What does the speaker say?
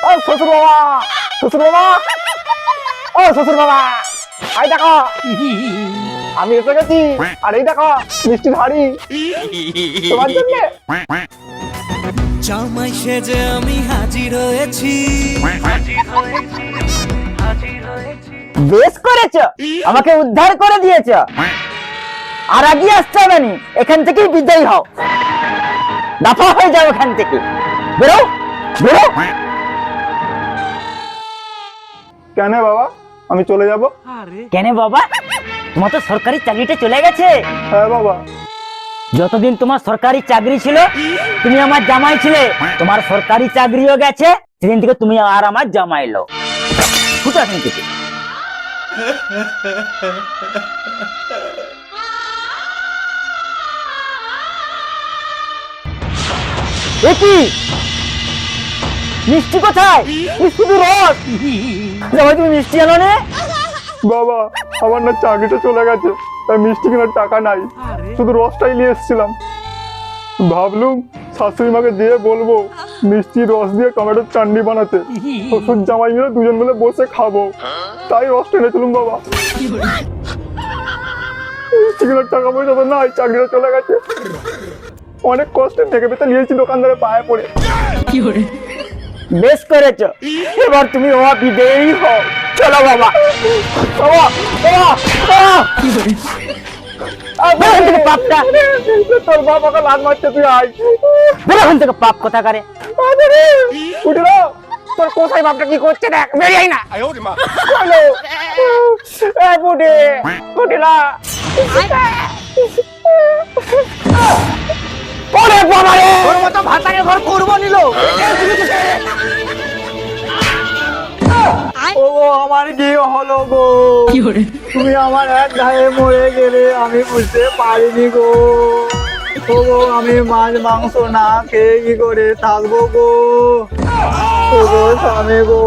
ও শ্বশুর বাবা, শ্বশুর বাবা, ও শ্বশুর বাবা, আই দেখো আমি এসে গেছি। আর এই দেখো মিষ্টির হাড়ি তোমার জন্য। জামাই সেজে আমি হাজির হয়েছি। বেশ করেছো, আমাকে উদ্ধার করে দিয়েছো। আর আগে আসতে হবে না, এখান থেকেই বিদায় হও। দফা হয়ে যাও এখান থেকে, বেরো বেরো। কেন বাবা আমি চলে যাব? কেন বাবা, তোমার তো সরকারি চাকরিটা চলে গেছে। হ্যাঁ বাবা। যতদিন তোমার সরকারি চাকরি ছিল তুমি আমার জামাই ছিলে, তোমার সরকারি চাকরিও গেছে, সেদিন থেকে তুমি আর আমার জামাই লো। ফুটো এখান থেকে। এ কি মিষ্টি কোথায়? মিষ্টি তো রস। জামাই তুমি মিষ্টি আনো নে। বাবা আমার না চাকরিটা চলে গেছে, তাই মিষ্টি কেনার টাকা নাই, শুধু রসটাই নিয়ে এসেছিলাম। ভাবলুম শাশুড়ি মাকে দিয়ে বলবো মিষ্টি রস দিয়ে টমেটোর চাটনি বানাতে, শ্বশুর জামাই মিলে দুজন মিলে বসে খাবো, তাই রসটা এনেছিলাম বাবা। মিষ্টি কেনার টাকা পয়সা তো নাই, চাকরিটা চলে গেছে। অনেক কষ্টে থেকে পেতে নিয়েছি দোকানদারের পায়ে পড়ে। বেশ করেছো, এবার তুমি ও বিদেয়ী হও। চলো বাবা, বাবা, বাবা, বাবা। বেরোন থেকে পাপটা, তোর বাবাকে লাল মারছে, তুই আয়। বেরোন থেকে পাপ কথা করে। উঠলো তোর কোথায় বাপটা কি করছে দেখ, বেরিয়ে না। চলো এ বুড়ি, বুড়িলা। ওরে বাবা রে, ওর মতো ভাতারে ঘর করবো নিল। ও আমার কি হলো গো, তুমি আমার এক গায়ে মরে গেলে আমি বুঝতে পারিনি গো। ও গো আমি মাছ মাংস না খেয়ে কি করে থাকবো গো। ও গো স্বামী গো।